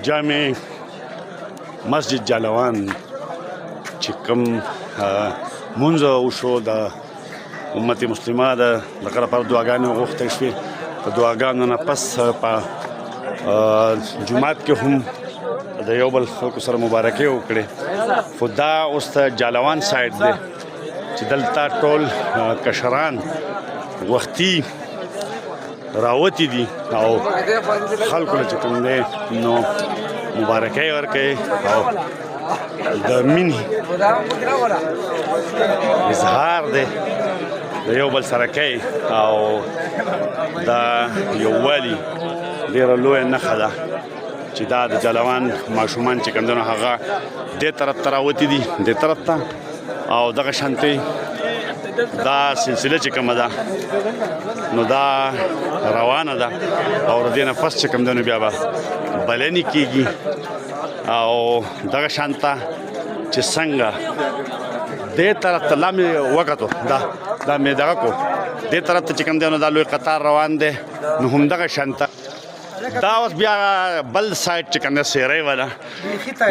جامع مسجد جالوان چې کوم مونځ وشو د امت مسلمه د دغه لپاره دعاګانې وغوښتل شوې. په دعاګانو نه پس په جومات کې هم د یو بل خلکو سره مبارکي وکړې. خو دا اوس د جالوان سایډ دی چې دلته ټول کشران وختي راوتي دي او خلکو له چې کوم دی نو مبارکي ورکوي او د مینې اظهار دی د یو بل سره کوي او دا یووالي ډېره لویه نښه ده چې دا د جالوان ماشومان چې کوم دی نو هغه دې طرف ته راوتي دي دې طرف ته او دغه شانتې دا سلسله چې کومه ده نو دا روانه ده او د دې نه پس چې کوم دی نو بیا به بلنې کېږي او دغه شانته چې څنګه دې طرف ته لا مې وکتو دا مې دغه کو دې طرف ته چې کوم دی نو دا لوی قطار روان دی نو همدغه شانته دا اوس بیا بل سایډ چې کوم دی سیرۍ والا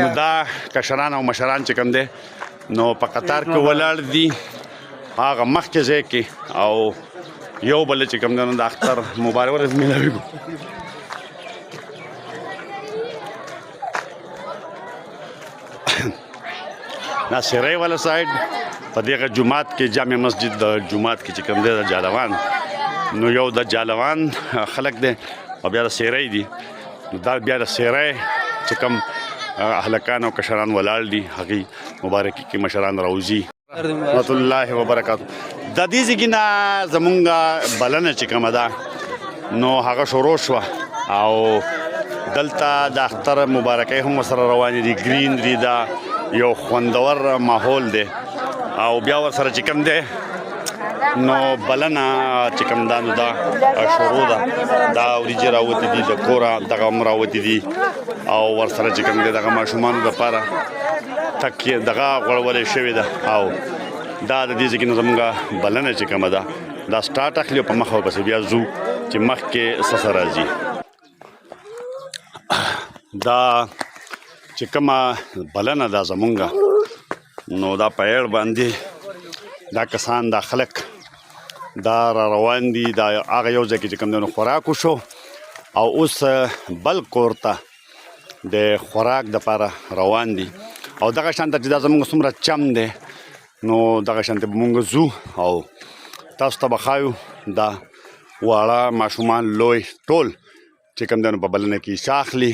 نو دا کشران او مشران چې کوم دی نو په قطار کې ولاړ دي هغه مخکې ځای کې او یو بل چې کوم دی نو د اختر مبارک ورځ میلاوي دا سیرۍ والا سایډ په دغه جومات کې جامع مسجد د جومات کې چې کوم دی د جالوان نو یو د جالوان خلک دی او بیا د سیرۍ دي نو دا بیا د سیرۍ چې کوم اهلکان او کشران ولاړ دي هغې مبارکي کې مشران راوځي رحمت الله وبرکاتو. د دې ځای نه زمونږ بلنه چې کومه ده نو هغه شروع شوه او دلته د اختر مبارکۍ هم ورسره روانې دي ګرینري ده یو خوندور ماحول دی او بیا ورسره چې کوم دی نو بلنه چې کوم دا نو دا شروع ده دا وریجې راوتې دي د کوره دغه هم راوتې دي او ورسره چې کوم دی دغه ماشومانو دپاره تکیه دغه غوړولې شوې ده او دا د دې ځای کې نو زموږ بلنه چې کومه ده دا سټارټ اخلي او په مخه ورپسې بیا ځو چې مخکې څه څه راځي. دا چې کومه بلنه ده زموږ نو دا په اړ باندې دا کسان دا خلک دا را روان دي دا هغه یو ځای کې چې کوم دی نو خوراک وشو او اوس بل کور ته د خوراک دپاره روان دي او دغه شانته چې دا زموږ څومره چم دی نو دغه شانته به مونږ ځو او تاسو ته به ښایو دا واړه ماشومان لوی ټول چې کوم دی نو په بلنه کې حصه اخلي.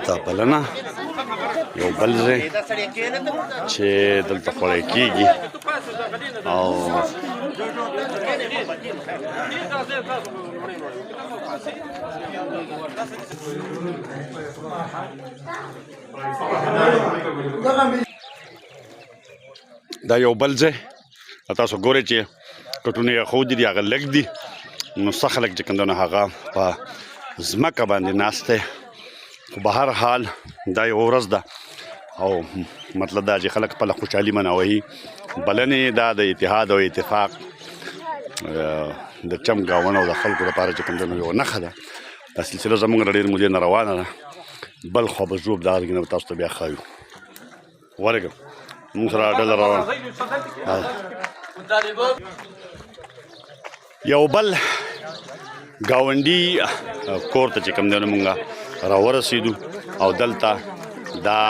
دا بلنه یو بل ځای چې دلته خوړی کېږي او دا یو بل ځای تاسو ګورئ چې کټونه یې ښودي دي هغه لږ دي نو څه خلک چې کوم دی نو هغه په ځمکه باندې ناست دی خو به هر حال دا یو ورځ ده او مطلب دا چې خلک خپله خوشحالي منوي بلنې دا د اتحاد او اتفاق د چم ګاونډ او د خلکو لپاره چې کوم دی نو یوه نښه ده. دا سلسله زموږ له ډېر مودې نه روانه ده بل خوا به ځو دغه ځای نه به تاسو ته بیا ښایو. ورګم موږ سره ډله روانه یو بل ګاونډي کور ته چې کوم دی نو مونږ راورسېدو او دلته دا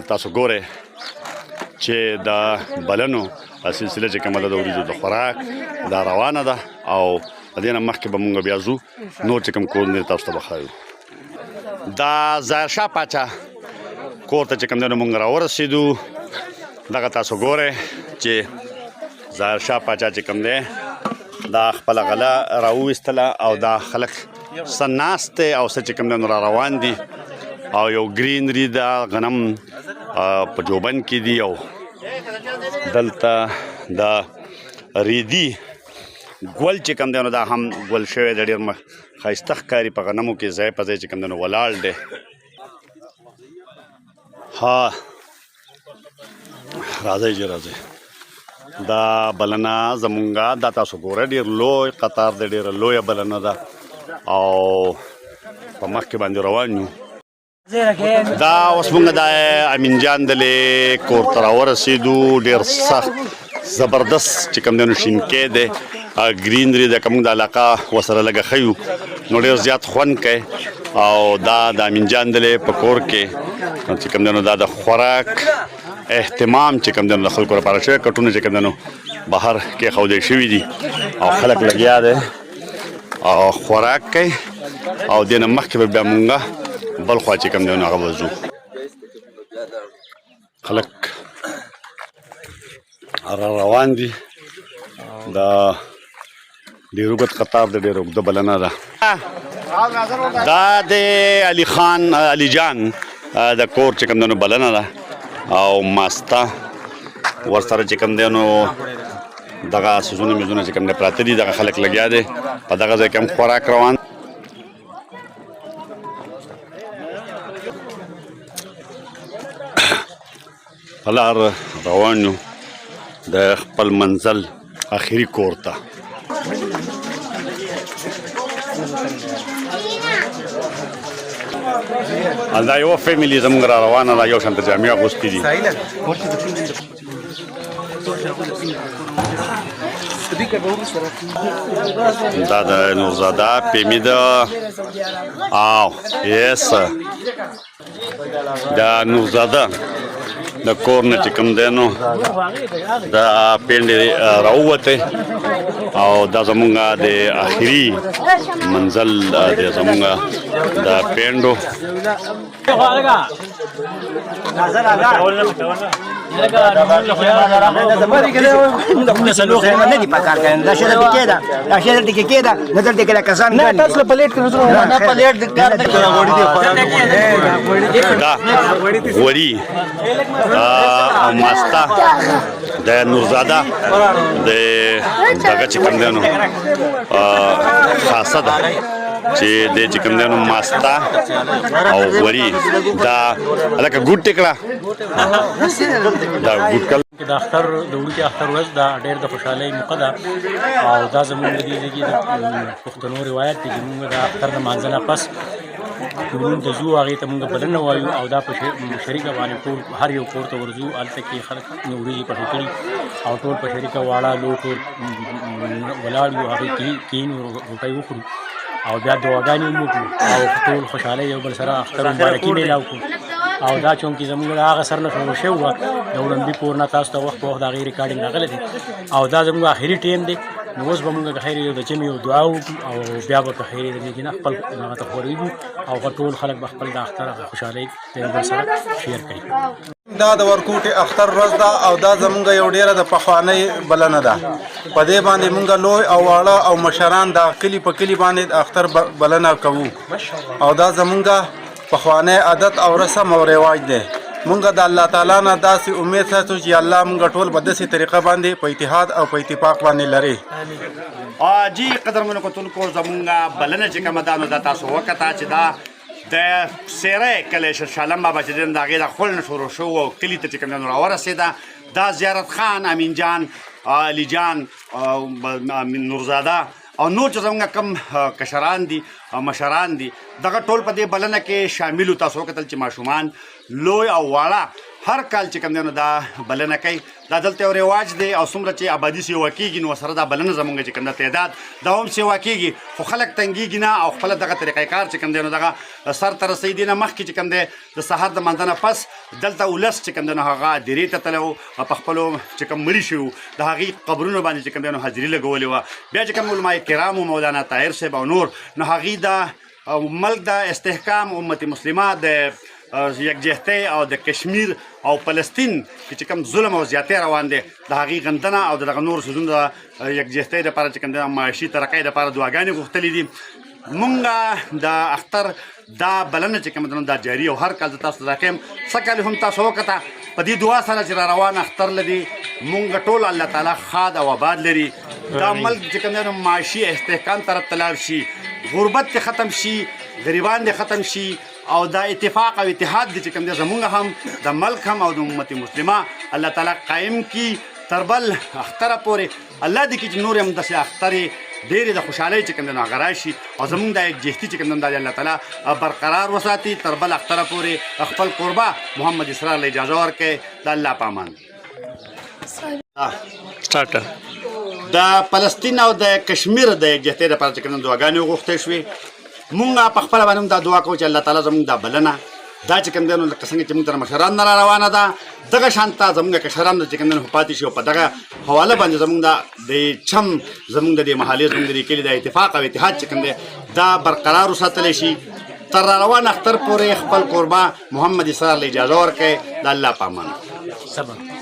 تاسو ګورئ چې د بلنو سلسله چې کومه ده د وریجو د خوراک دا روانه ده او د دې نه مخکې به مونږ بیا ځو نور چې کوم کورونه دي تاسو ته به ښایو. دا ظاهرشاه پاچا کور ته چې کوم دی نو مونږ راورسېدو دغه تاسو ګورئ چې ظاهرشاه پاچا چې کوم دی دا خپله غله راوویستله او دا خلک څه ناست دی او څه چې کوم دی نو را روان دي او یو ګرینري ده غنم په جوبن کې دي او دلته دا ریدي ګل چې کوم دی نو دا هم ګل شوی دی ډېر ښایسته ښکاري په غنمو کې ځای په ځای چې کوم دی نو ولاړ دی. ها راځئ چې راځئ دا بلنه زمونږه دا تاسو ګوره ډېر لوی قطار دی ډېره لویه بلنه ده او په مخ کې باندې روان یو دا اوس مونږ د امین جان دلې کور ته راورسېدو ډېر سخت زبردست چې کوم دی نو شینکۍ دی ګرینري ده که موږ د علاقه ورسره لږه ښه یو نو ډېر زیات خوند کوي او دا د امین جان دلې په کور کې چې کوم دی نو دا د خوراک اهتمام چې کوم دی نو د خلکو لپاره شوی کټونه چې کوم دی نو بهر کېښودی شوي دي او خلک لګیا دی او خوراک کوي او دې نه مخکې به بیا مونږ بل خوا چې کوم دی نو هغه به ځو خلک را روان دي دا ډېر اوږد قطار دی ډېر اوږده بلنه ده دا د علي خان علي جان د کور چې کوم دی نو بلنه ده او ماسته ورسره چې کوم دی نو دغه څیزونه میزونه چې کوم دی پراته دي دغه خلک لګیا دی په دغه ځای کې هم خوراک روان لار روان یو د خپل منزل اخري کور ته دا یوه فیملي زموږ را روانه ده یو شانته جامې اغوستې دي دا د نورزاده پیمي ده او یس دا نورزاده د کور نه چې کوم دی نو دا پینډې راووتی او دا زمونږ د آخري منزل دی زمونږ د پینډو دا غوړي او ماسته د نورزاده د دغه چې کوم دی نو خاصه ده چې د چې کوم دی نو ماسته او غوړي دا لکه ګوډ ټکړه دا ګوډ کل د اختر د وړوکي اختر ورځ دا ډېر د خوشحالۍ موقع ده او دا زموږ د دې ځای کې د پښتنو روایت دی چې موږ د اختر د لمانځه نه پس مونږ ته ځو هغې ته مونږ بلنه وایو او دا په شریکه باندې ټول هر یو کور ته ورځو هلته کې خلک وریجې پخې کړي او ټول په شریکه واړه لو ټول ولاړ یو هغې کښېنو روټۍ وخورو او بیا دعاګانې هم وکړو او ټول خوشحالۍ یو بل سره اختر مبارکي میلاو کړو او دا چونکې زموږ د هغه سر نه شروع شوی وه د وړاندې پور نه تاسو ته وخت په وخت د هغې ریکارډینګ راغلی دی او دا زموږ آخري ټایم دی نو اوس به مونږ که خیر یو د جمع یو دعا وکړو او بیا به که خیر د دې نه خپل هغه ته خورویږو او ټول خلک به خپل د اختر خوشحالۍ د یو بل سره شیر کړي دا د ورکوټي اختر ورځ ده او دا زمونږ یو ډیره د پخوانۍ بلنه ده په دې باندې مونږ لوی او واړه او مشران د کلي په کلي باندې د اختر بلنه کوو او دا زمونږ پخوانی عادت او رسم او رواج دی مونږ د الله تعالی نه داسې امید ساتو چې الله مونږ ټول په داسې طریقه باندې په اتحاد او په اتفاق باندې لري جی قدرمنو کتونکو زمونږ بلنه چې کومه ده نو دا تاسو وکته چې دا د سیره کلی شرشالم بابا چې د هغې د خل نه شروع شو او کلي ته چې کوم دی نو راورسېده دا زیارت خان امین جان علي جان نورزاده او نور چې زموږ کم کشران دي او مشران دي دغه ټول په دې بلنه کې شامل وو تاسو وکتل چې ماشومان لوی او واړه هر کال چې کوم دی نو دا بلنه کوي دا دلته یو رواج دی او څومره چې آبادي سیوا کېږي نو سره دا بلنه زموږ چې کوم دا تعداد دا هم سیوا کېږي خو خلک تنګېږي نه او خپله دغه طریقه کار چې کوم دی نو دغه سر ته رسېدي نه مخکې چې کوم دی د سهار د لمانځه نه پس دلته ولس چې کوم دی نو هغه درې ته تللی و په خپلو چې کوم مړي شوي وو د هغې قبرونو باندې چې کوم دی نو حاضري لګولې وه بیا چې کوم علما کرام مولانا طاهر صاحب او نور نو هغې د ملک د استحکام امت مسلمه د یکجهتۍ او د کشمیر او فلسطین کې چې کوم ظلم او زیاتۍ روان دی د هغې غندنه او د دغه نورو څیزونو د یکجهتۍ دپاره چې کوم دی معاشي ترقۍ دپاره دعاګانې غوښتلې دي مونږ د اختر دا بلنه چې کوم ده دا جاري او هر کال زه تاسو ته دا ښیم څه کال هم تاسو وکته په دې دعا سره چې را روان اختر لدي مونږ ټول الله تعالی ښاد او آباد لري دا ملک چې کوم دی معاشي استحکام طرف ته لاړ شي غربت دې ختم شي غریبان دې ختم شي او دا اتفاق او اتحاد دي چې کوم دی زمونږ هم د ملک هم او د امت مسلمه الله تعالی قایم کی تر بل اختره پورې الله دې کړي چې نور هم داسې اخترې ډېرې د خوشحالۍ چې کوم دی نو هغه راشي او زموږ دا یکجهتي چې کوم دی دا الله تعالی برقرار وساتي تر بل اختره پورې خپل قربا محمد اسرار له اجازه ورکړي د الله په امان. د فلسطین او د کشمیر د یکجهتۍ لپاره چې کوم دعاګانې وغوښتې شوې مونږ په خپله باندې هم دا دعا کوو چې الله تعالی زموږ دا بلنه دا چې کوم دی نو لکه څنګه چې موږ ته مشران نه را روانه ده دغه شانته زموږ کشران چې کوم دی پاتې شي او په دغه حواله باندې زموږ د چم زموږ د دې محلې زموږ د کلي د اتفاق او اتحاد چې کوم دی دا برقرار وساتلی شي تر را روان اختر پورې خپل قربا محمد اسرار له اجازه ورکړي د الله په امان.